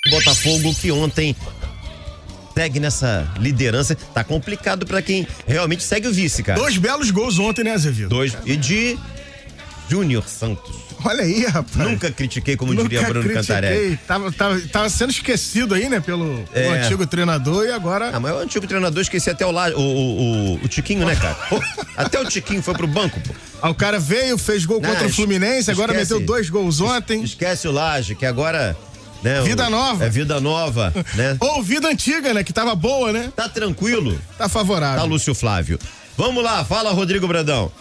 Botafogo que ontem segue nessa liderança. Tá complicado pra quem realmente segue o vice, cara. 2 belos gols ontem, né, Azevedo? 2. E de Júnior Santos. Olha aí, rapaz. Nunca critiquei, como diria Bruno Cantarelli. Tava sendo esquecido aí, né, pelo antigo treinador e agora... Ah, mas o antigo treinador, esqueci até o Tiquinho, né, cara? Pô, até o Tiquinho foi pro banco, pô. O cara veio, fez gol contra o Fluminense, agora meteu 2 gols ontem. Esquece o Laje, que agora... Né, vida nova. É vida nova, né? Ou vida antiga, né, que tava boa, né? Tá tranquilo. Tá favorável. Tá, Lúcio Flávio. Vamos lá, fala, Rodrigo Brandão.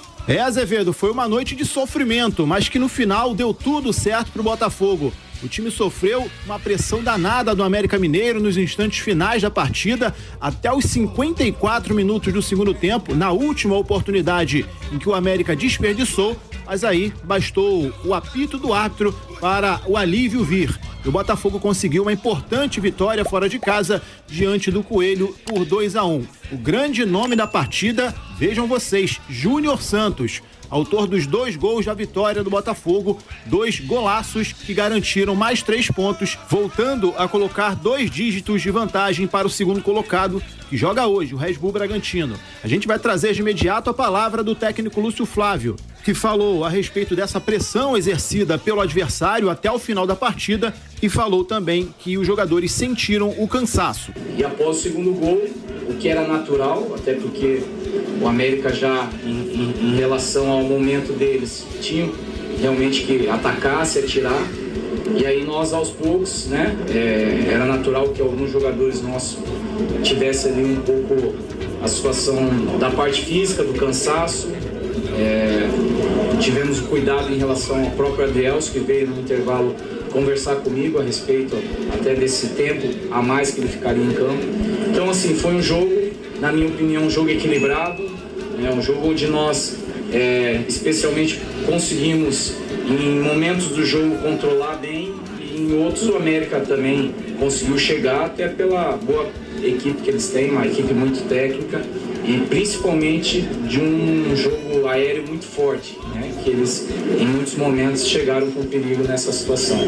Azevedo, foi uma noite de sofrimento, mas que no final deu tudo certo pro Botafogo. O time sofreu uma pressão danada do América Mineiro nos instantes finais da partida, até os 54 minutos do segundo tempo, na última oportunidade em que o América desperdiçou, mas aí bastou o apito do árbitro para o alívio vir. E o Botafogo conseguiu uma importante vitória fora de casa diante do Coelho por 2-1. O grande nome da partida, vejam vocês, Júnior Santos, autor dos 2 gols da vitória do Botafogo, 2 golaços que garantiram mais 3 pontos, voltando a colocar 2 dígitos de vantagem para o segundo colocado, que joga hoje, o Red Bull Bragantino. A gente vai trazer de imediato a palavra do técnico Lúcio Flávio, que falou a respeito dessa pressão exercida pelo adversário até o final da partida e falou também que os jogadores sentiram o cansaço. E após o segundo gol, o que era natural, até porque o América já, em relação ao momento deles, tinha realmente que atacar, se atirar. E aí nós, aos poucos, né, era natural que alguns jogadores nossos tivessem ali um pouco a situação da parte física, do cansaço. Tivemos cuidado em relação ao próprio Adrielson, que veio no intervalo conversar comigo a respeito até desse tempo a mais que ele ficaria em campo. Então, assim, foi um jogo, na minha opinião, um jogo equilibrado, um jogo onde nós, especialmente, conseguimos, em momentos do jogo, controlar bem, e em outros o América também conseguiu chegar, até pela boa equipe que eles têm, uma equipe muito técnica, e principalmente de um jogo aéreo muito forte, né? Que eles, em muitos momentos, chegaram com perigo nessa situação.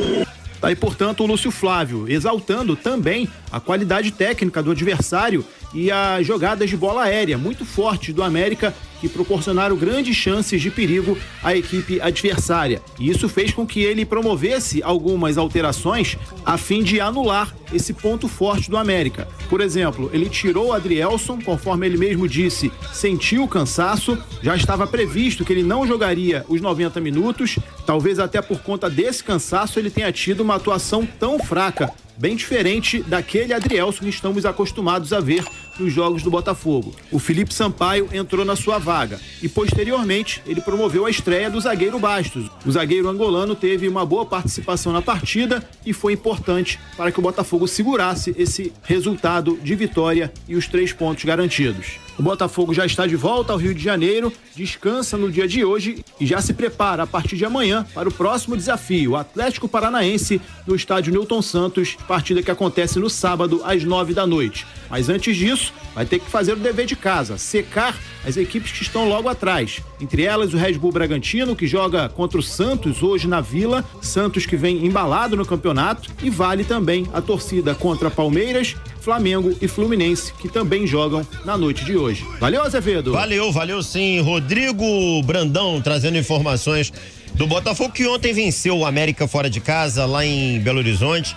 Tá aí, portanto, o Lúcio Flávio, exaltando também a qualidade técnica do adversário e as jogadas de bola aérea muito fortes do América, que proporcionaram grandes chances de perigo à equipe adversária. E isso fez com que ele promovesse algumas alterações a fim de anular esse ponto forte do América. Por exemplo, ele tirou o Adrielson, conforme ele mesmo disse, sentiu o cansaço, já estava previsto que ele não jogaria os 90 minutos, talvez até por conta desse cansaço ele tenha tido uma atuação tão fraca, bem diferente daquele Adrielson que estamos acostumados a ver nos jogos do Botafogo. O Felipe Sampaio entrou na sua vaga e, posteriormente, ele promoveu a estreia do zagueiro Bastos. O zagueiro angolano teve uma boa participação na partida e foi importante para que o Botafogo segurasse esse resultado de vitória e os 3 pontos garantidos. O Botafogo já está de volta ao Rio de Janeiro, descansa no dia de hoje e já se prepara a partir de amanhã para o próximo desafio, o Atlético Paranaense, no estádio Newton Santos, partida que acontece no sábado às 9 da noite. Mas antes disso, vai ter que fazer o dever de casa, secar as equipes que estão logo atrás. Entre elas o Red Bull Bragantino, que joga contra o Santos hoje na Vila, Santos que vem embalado no campeonato, e vale também a torcida contra Palmeiras, Flamengo e Fluminense, que também jogam na noite de hoje. Valeu, Azevedo? Valeu sim. Rodrigo Brandão trazendo informações do Botafogo, que ontem venceu o América fora de casa, lá em Belo Horizonte,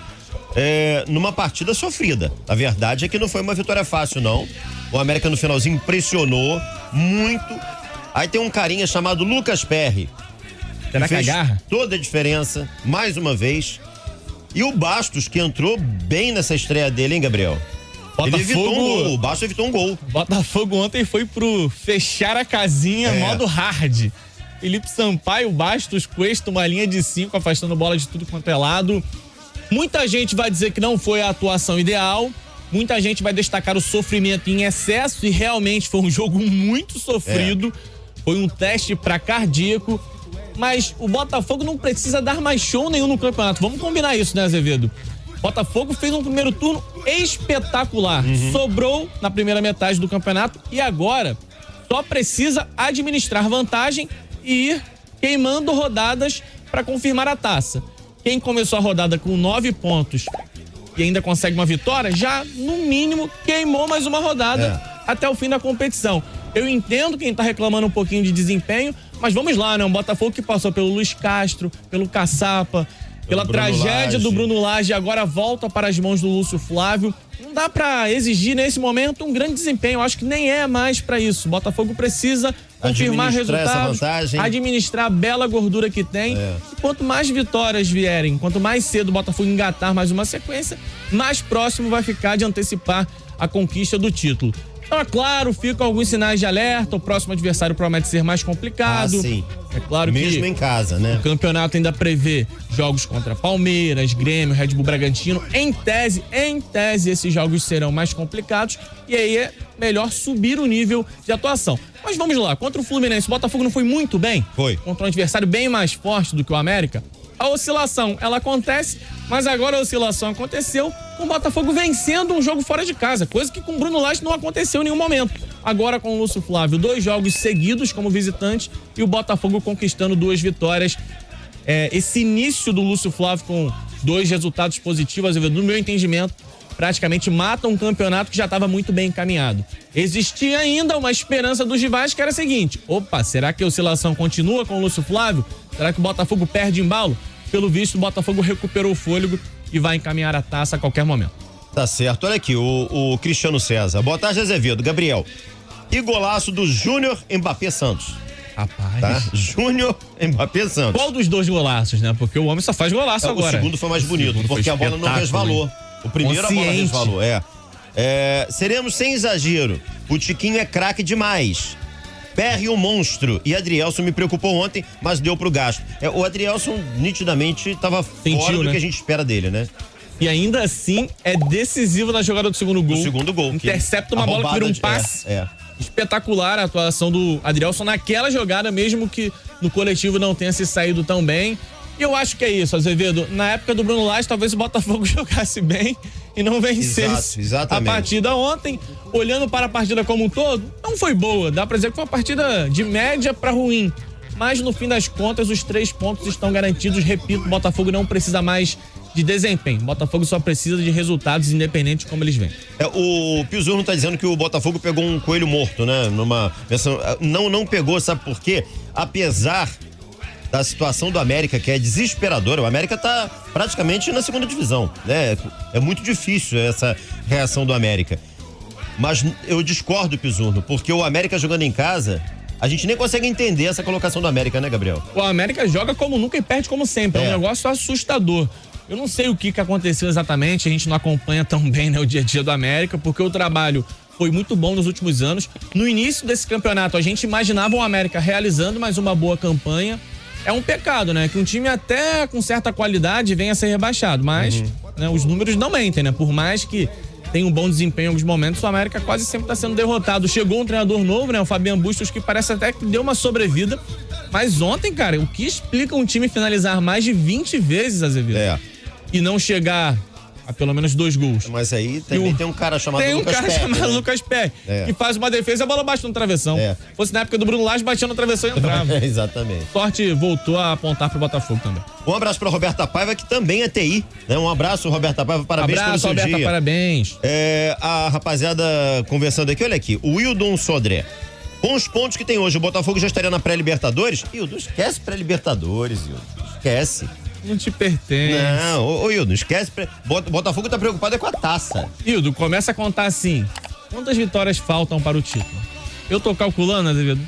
numa partida sofrida. A verdade é que não foi uma vitória fácil, não. O América no finalzinho impressionou muito. Aí tem um carinha chamado Lucas Perry. Será que agarra? Toda a diferença, mais uma vez. E o Bastos, que entrou bem nessa estreia dele, hein, Gabriel? Ele evitou um gol, o Bastos evitou um gol. Botafogo ontem foi pro fechar a casinha, modo hard. Felipe Sampaio, Bastos, Cuesta, uma linha de 5, afastando bola de tudo quanto é lado. Muita gente vai dizer que não foi a atuação ideal, muita gente vai destacar o sofrimento em excesso, e realmente foi um jogo muito sofrido, foi um teste para cardíaco, mas o Botafogo não precisa dar mais show nenhum no campeonato. Vamos combinar isso, né, Azevedo? Botafogo fez um primeiro turno espetacular, sobrou na primeira metade do campeonato e agora só precisa administrar vantagem e ir queimando rodadas para confirmar a taça. Quem começou a rodada com 9 pontos e ainda consegue uma vitória, já, no mínimo, queimou mais uma rodada até o fim da competição. Eu entendo quem tá reclamando um pouquinho de desempenho, mas vamos lá, né? Um Botafogo que passou pelo Luiz Castro, pelo Caçapa, pela tragédia do Bruno Lage, agora volta para as mãos do Lúcio Flávio. Não dá pra exigir nesse momento um grande desempenho, eu acho que nem é mais pra isso. O Botafogo precisa confirmar resultados, administrar a bela gordura que tem. E quanto mais vitórias vierem, quanto mais cedo o Botafogo engatar mais uma sequência, mais próximo vai ficar de antecipar a conquista do título. Então, é claro, ficam alguns sinais de alerta, o próximo adversário promete ser mais complicado. Sim. É claro que mesmo em casa, né? O campeonato ainda prevê jogos contra Palmeiras, Grêmio, Red Bull Bragantino. Em tese, esses jogos serão mais complicados e aí é melhor subir o nível de atuação. Mas vamos lá, contra o Fluminense, o Botafogo não foi muito bem? Foi. Contra um adversário bem mais forte do que o América. A oscilação, ela acontece, mas agora a oscilação aconteceu com o Botafogo vencendo um jogo fora de casa, coisa que com o Bruno Lage não aconteceu em nenhum momento. Agora com o Lúcio Flávio, 2 jogos seguidos como visitante e o Botafogo conquistando 2 vitórias. Esse início do Lúcio Flávio com 2 resultados positivos, no meu entendimento, praticamente mata um campeonato que já estava muito bem encaminhado. Existia ainda uma esperança dos rivais que era a seguinte: opa, será que a oscilação continua com o Lúcio Flávio? Será que o Botafogo perde embalo? Pelo visto, o Botafogo recuperou o fôlego e vai encaminhar a taça a qualquer momento. Tá certo. Olha aqui, o Cristiano César. Boa tarde, Azevedo. Gabriel. E golaço do Júnior Mbappé Santos. Rapaz. Tá? Júnior Mbappé Santos. Qual dos 2 golaços, né? Porque o homem só faz golaço agora. O segundo foi mais bonito, porque a bola não resvalou. O primeiro a bola resvalou, seremos sem exagero. O Tiquinho é craque demais. Perry um monstro. E Adrielson me preocupou ontem, mas deu pro gasto. O Adrielson nitidamente estava fora do que a gente espera dele, né? E ainda assim é decisivo na jogada do segundo gol. O segundo gol. Intercepta uma bola que vira um passe. Espetacular a atuação do Adrielson naquela jogada, mesmo que no coletivo não tenha se saído tão bem. E eu acho que é isso, Azevedo. Na época do Bruno Lage, talvez o Botafogo jogasse bem e não vencesse a partida ontem. Olhando para a partida como um todo, não foi boa. Dá pra dizer que foi uma partida de média para ruim. Mas no fim das contas, os 3 pontos estão garantidos. Repito, o Botafogo não precisa mais de desempenho. O Botafogo só precisa de resultados independentes como eles vêm. O Pizzurro tá dizendo que o Botafogo pegou um coelho morto, né? Não pegou, sabe por quê? Apesar da situação do América, que é desesperadora. O América tá praticamente na 2ª divisão, né? É muito difícil essa reação do América. Mas eu discordo, Pizzurro, porque o América jogando em casa, a gente nem consegue entender essa colocação do América, né, Gabriel? O América joga como nunca e perde como sempre. É um negócio assustador. Eu não sei o que aconteceu exatamente, a gente não acompanha tão bem, né, o dia a dia do América, porque o trabalho foi muito bom nos últimos anos. No início desse campeonato, a gente imaginava o América realizando mais uma boa campanha. É um pecado, né? Que um time até com certa qualidade venha a ser rebaixado, mas né, os números não mentem, né? Por mais que tenha um bom desempenho em alguns momentos, o América quase sempre está sendo derrotado. Chegou um treinador novo, né? O Fabiano Bustos, que parece até que deu uma sobrevida. Mas ontem, cara, o que explica um time finalizar mais de 20 vezes, Azevedo? E não chegar a pelo menos 2 gols. Mas aí também tem um cara chamado Lucas Perry, que faz uma defesa e a bola bate no travessão. Se fosse na época do Bruno Lage, batia no travessão e entrava. Exatamente. Sorte voltou a apontar pro Botafogo também. Um abraço pra Roberta Paiva, que também é TI, né? Um abraço, Roberta Paiva, parabéns pelo seu Roberta, dia. Parabéns. A rapaziada conversando aqui, olha aqui, o Wildon Sodré. Com os pontos que tem hoje, o Botafogo já estaria na pré-Libertadores? Wildon, esquece pré-Libertadores, Wildon. Esquece. Não te pertence. Não, ô Hildo, esquece. Botafogo tá preocupado com a taça. Hildo, começa a contar assim. Quantas vitórias faltam para o título? Eu tô calculando, Azevedo.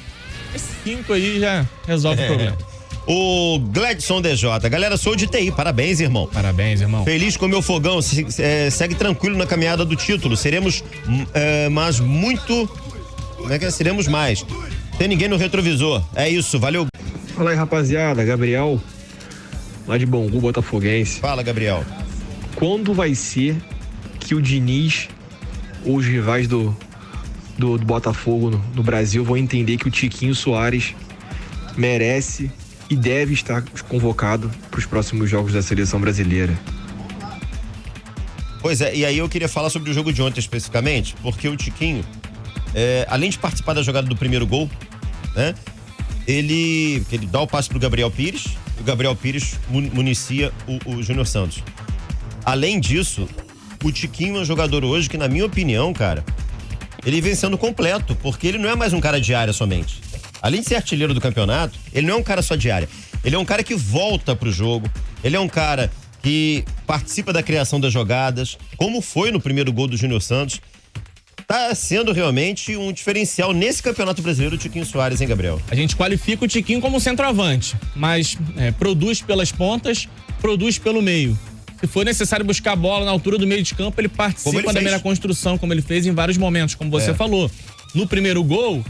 5 aí já resolve o problema. O Gladson DJ. Galera, sou de TI. Parabéns, irmão. Parabéns, irmão. Feliz com o meu fogão. Segue tranquilo na caminhada do título. Seremos mas muito... Como é que é? Seremos mais. Tem ninguém no retrovisor. É isso, valeu. Fala aí, rapaziada. Gabriel, lá de Bangu, botafoguense. Fala, Gabriel. Quando vai ser que o Diniz ou os rivais do Botafogo no Brasil vão entender que o Tiquinho Soares merece e deve estar convocado para os próximos jogos da seleção brasileira? Pois é, e aí eu queria falar sobre o jogo de ontem especificamente, porque o Tiquinho, além de participar da jogada do primeiro gol, né, ele dá o passe pro Gabriel Pires, o Gabriel Pires municia o Júnior Santos. Além disso, o Tiquinho é um jogador hoje que, na minha opinião, cara, ele vem sendo completo, porque ele não é mais um cara de área somente. Além de ser artilheiro do campeonato, ele não é um cara só de área. Ele é um cara que volta pro jogo, ele é um cara que participa da criação das jogadas, como foi no primeiro gol do Júnior Santos. Tá sendo realmente um diferencial nesse Campeonato Brasileiro, o Tiquinho Soares, hein, Gabriel? A gente qualifica o Tiquinho como centroavante, mas produz pelas pontas, produz pelo meio. Se for necessário buscar a bola na altura do meio de campo, ele participa da meia construção, como ele fez em vários momentos, como você falou. No primeiro gol,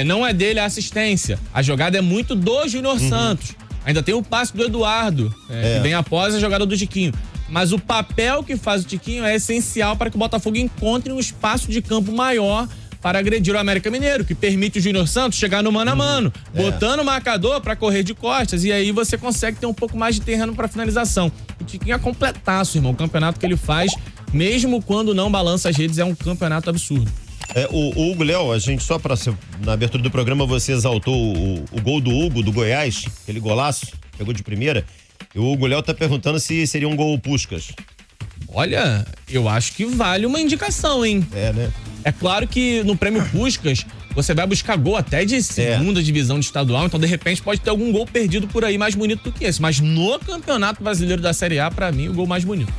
não é dele a assistência. A jogada é muito do Júnior Santos. Ainda tem o passe do Eduardo, que vem após a jogada do Tiquinho. Mas o papel que faz o Tiquinho é essencial para que o Botafogo encontre um espaço de campo maior para agredir o América Mineiro, que permite o Júnior Santos chegar no mano a mano, botando o marcador para correr de costas, e aí você consegue ter um pouco mais de terreno para finalização. O Tiquinho é completaço, irmão. O campeonato que ele faz, mesmo quando não balança as redes, é um campeonato absurdo. O Hugo, Léo, a gente na abertura do programa você exaltou o gol do Hugo, do Goiás, aquele golaço, pegou de primeira. E o Hugo Léo tá perguntando se seria um gol Puskás. Olha, eu acho que vale uma indicação, hein? Né? É claro que no prêmio Puskás você vai buscar gol até de segunda divisão de estadual, então de repente pode ter algum gol perdido por aí mais bonito do que esse. Mas no Campeonato Brasileiro da Série A, pra mim, o gol mais bonito.